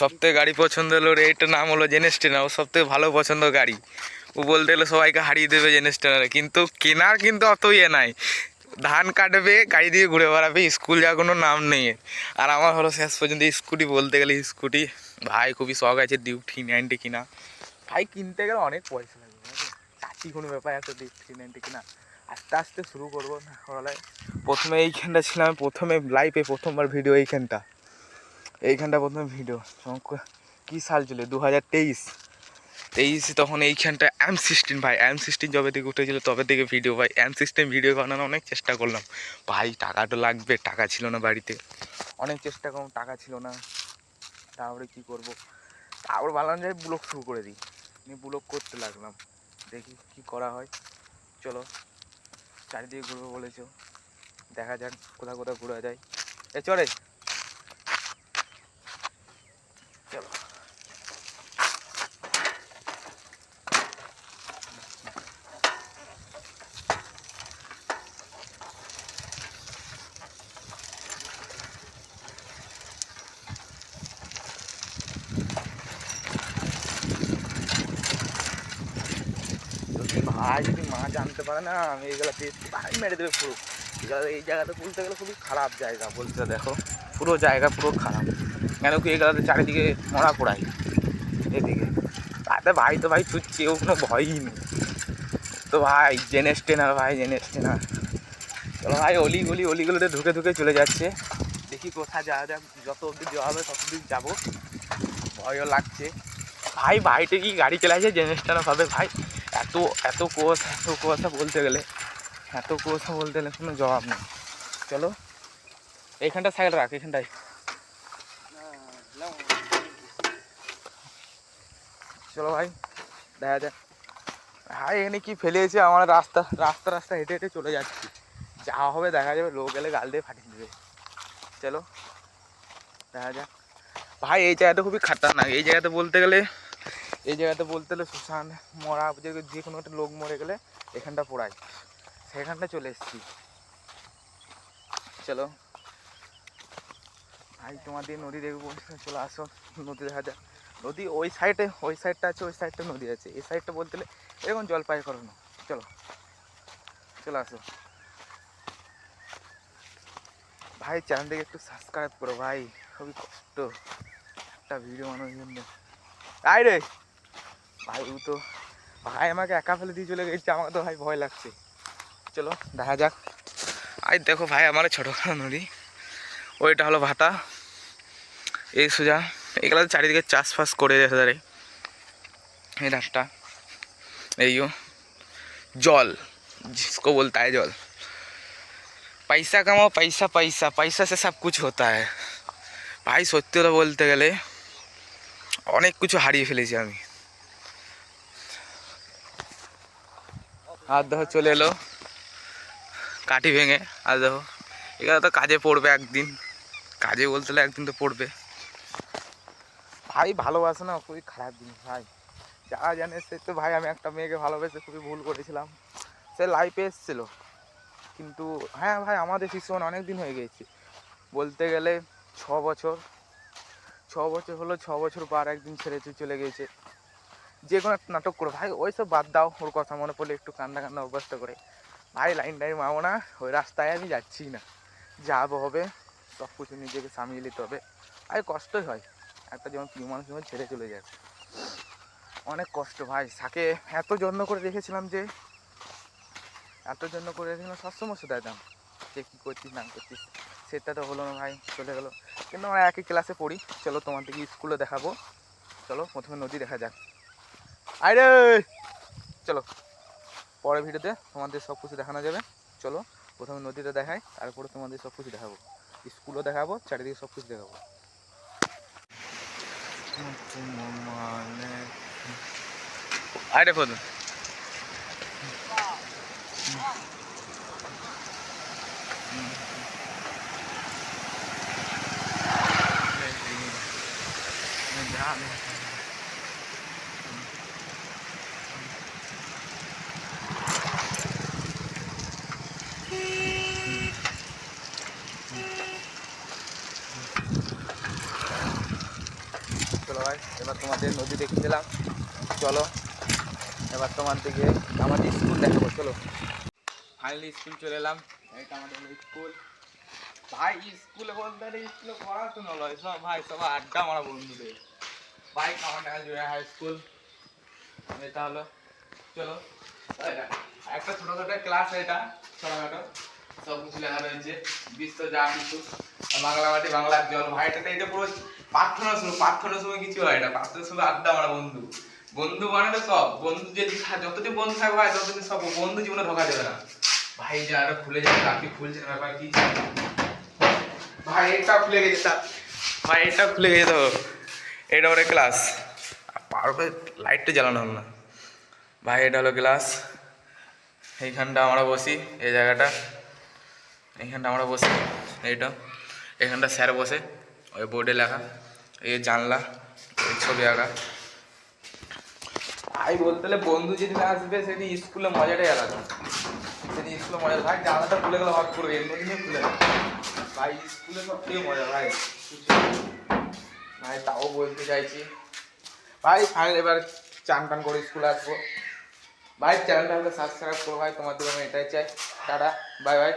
সব থেকে গাড়ি পছন্দ হলো এটার নাম হলো জেনেস্টেনা। ও সব থেকে ভালো পছন্দ গাড়ি। ও বলতে গেলে সবাইকে হারিয়ে দেবে জেনেস্টেনারে, কিন্তু কেনার কিন্তু অত ইয়ে নাই। ধান কাটবে, গাড়ি দিয়ে ঘুরে বেড়াবে, স্কুল যাওয়ার কোনো নাম নেই। আর আমার হলো শেষ পর্যন্ত স্কুটি, বলতে গেলে স্কুটি। ভাই খুবই শখ আছে ডিউক 390 কিনা। ভাই কিনতে গেলে অনেক পয়সা লাগবে, চাচি কোনো ব্যাপার আছে ডিউক 390 কিনা। আস্তে আস্তে শুরু করবো না হলে। প্রথমে এইখানটা ছিলাম, প্রথমে লাইফে প্রথমবার ভিডিও এইখানটা প্রথমে ভিডিও কী সাল ছিল 2023 তখন এইখানটা M16 ভাই, M16 যবে থেকে উঠেছিল তবে থেকে ভিডিও ভাই, M16 ভিডিও বানানোর অনেক চেষ্টা করলাম ভাই। টাকাটা লাগবে, টাকা ছিল না বাড়িতে, অনেক চেষ্টা করলাম, টাকা ছিল না। তারপরে কী করবো, তারপর ভাবলাম যে ব্লগ শুরু করে দিই, নিয়ে ব্লগ করতে লাগলাম। দেখি কি করা হয়। চলো চারিদিকে ঘুরবো বলেছো, দেখা যাক কোথাও কোথাও ঘুরা যায়। চলে চলো। ভাই যদি মা জানতে পারে না আমি এইগুলো পেয়েছি, ভাই মেরে দেবে পুরো। এই জায়গাতে বলতে গেলে খুবই খারাপ জায়গা, বলতে দেখো পুরো জায়গা পুরো খারাপ। কেন কি এই জায়গাতে চারিদিকে মরা পোড়াই এদিকে, তাতে ভাই তো ভাই ছুটছে, ও কোনো ভয়ই নেই তো ভাই। জেনেস্টেনার ভাই, জেনেস্টেনার। চলো ভাই, অলিগুলোতে ঢুকে ঢুকে চলে যাচ্ছে। দেখি কোথায় যাওয়া যাক, যত অবধি যাওয়া হবে তত অবধি যাবো। ভয়ও লাগছে ভাই, ভাইটা কি গাড়ি চালাইছে জেনেস্টেনার ভাবে ভাই। এত এত কুয়াশা বলতে গেলে, কোনো জবাব নেই। চলো এইখানটা সাইড রাখ, এইখানটায় চলো ভাই দেখা যাক। ভাই এখানে কি ফেলেছে, আমার রাস্তা হেঁটে হেঁটে চলে যাচ্ছি, যাওয়া হবে দেখা যাবে, লোক গেলে গাল দিয়ে ফাটিয়ে দেবে। চলো দেখা যাক ভাই। এই জায়গাটা খুবই খাতারনাক, এই জায়গাতে বলতে গেলে শ্মশান মরা, যে কোনো একটা লোক মরে গেলে এখানটা পোড়ায়, সেখানটা চলে এসেছি। চলো ভাই তোমাদের নদী দেখবো, চলো আসো নদী দেখা যাক। নদী ওই সাইডটা আছে, ওই সাইডটা নদী আছে, এই সাইডটা বলতে গেলে এরকম জলপাই করানো। চলো চলো আসো ভাই, চ্যানেলটাকে একটু সাবস্ক্রাইব করো ভাই, খুবই কষ্ট একটা ভিডিও বানানোর জন্য। তাই রে ভাই, ও তো ভাই আমাকে একা ফেলে দিয়ে চলে গেছে, আমাকে তো ভাই ভয় লাগছে। চলো দেখা যাক। আই দেখো ভাই আমার ছোটোখাটো নদী, ওইটা হলো ভাটা, এই সোজা এগুলো চারিদিকে চাষবাস করে দেখা যায়। এই রাস্তা, এইও জল, जिसको बोलता है जल। पैसा कमाओ, पैसा पैसा पैसा से सब कुछ होता है ভাই। সত্যি কথা বলতে গেলে অনেক কিছু হারিয়ে ফেলেছি আমি। আর দেখো চলে এলো কাঠি ভেঙে, আর দেখো এগুলো তো কাজে পড়বে একদিন, কাজে বলতে গেলে একদিন তো পড়বে ভাই। ভালোবাসা না খুবই খারাপ জিনিস ভাই, যা জানে সে তো ভাই। আমি একটা মেয়েকে ভালোবেসে খুবই ভুল করেছিলাম, সে লাইফে এসেছিলো, কিন্তু হ্যাঁ ভাই আমাদের শিশু অনেক দিন হয়ে গেছে, বলতে গেলে 6 বছর হলো। 6 বছর পর একদিন ছেড়ে চলে গেছে। যে কোনো একটা নাটক করে ভাই, ওই সব বাদ দাও, ওর কথা মনে পড়লে একটু কান্না অভ্যস্ত করে ভাই। লাইন মারবো না, ওই রাস্তায় আমি যাচ্ছি না, যাবো হবে সব কিছু নিজেকে সামলিয়ে নিতে হবে। আর কষ্টই হয়, একটা যেমন প্রিয় মানুষ যেমন ছেড়ে চলে যায়, অনেক কষ্ট ভাই। তাকে এত যত্ন করে রেখেছিলাম সবসময় শুধাইতাম যে কী করছিস না করছিস, সেটা তো হলো না ভাই, চলে গেলো। কিন্তু আমরা একই ক্লাসে পড়ি। চলো তোমাদেরকে স্কুলে দেখাবো, চলো প্রথমে নদী দেখা যাক। আরে চলো পরের ভিডিওতে তোমাদের সব কিছু দেখানো যাবে। চলো প্রথমে নদীটা দেখাই, তারপরে তোমাদের সব কিছু দেখাবো, স্কুলও দেখাবো, চারিদিকে সব কিছু দেখাবো। আরে ফোন চলো ভাই, এবার তোমাদের নদী দেখেছিলাম, চলো এবার তোমার দিকে আমাদের স্কুল দেখাবো। চলো ফাইনালি স্কুল চলে এলাম, এইটা আমাদের স্কুল ভাই। স্কুলে বলতে স্কুলে পড়াশোনা নয় সব ভাই, সব আড্ডা মারা বন্ধুদের ভাই। কামারডাঙ্গা জুনিয়র হাই স্কুল এটা হলো। চলো একটা ছোটোখাটো ক্লাস, এটা ছোটোখাটো সব কিছু লেখা রয়েছে, বিশ্ব যা কিছু, বাংলা মাটি বাংলার জল ভাই। এটা পুরো প্রার্থনার সময়, প্রার্থনার সময় কিছু হয় না, প্রার্থনার সময় আড্ডা মারা বন্ধু। বন্ধু মানে তো সব বন্ধু, যদি যতদিন বন্ধু থাকবে ভাই ততদিন সব বন্ধু জীবনে ঢোকা যাবে না ভাই। যে আরো খুলে যাবে, রাখি খুলছে না ব্যাপার কি ভাই। এটা খুলে গেছে ভাই, এটা খুলে গেছে তো। এটা ওর ক্লাস, পারবে লাইটটা জ্বালানো হল না ভাই। এটা হলো ক্লাস, এইখানটা আমরা বসি, এই জায়গাটা এইখানটা আমরা বসি। এইটা এখানটা স্যার বসে, ওই বোর্ডে লেখা, এই জানলা, ওই ছবি আঁকা ভাই। বলতে গেলে বন্ধু যেদিন আসবে সেদিন স্কুলে মজাটাই আলাদা, সেদিন স্কুলে মজা ভাই। জানলাটা খুলে গেলে হট করবে, এমনি দিনে খুলে গেল ভাই। স্কুলে সব থেকে মজা ভাই ভাই। তাও বলতে চাইছি ভাই, ফাইনাল এবার চান টান করে স্কুলে আসবো ভাই। চ্যানেলটা হলে সাবস্ক্রাইব করো ভাই, তোমাদের আমি এটাই চাই। Tata, bye bye.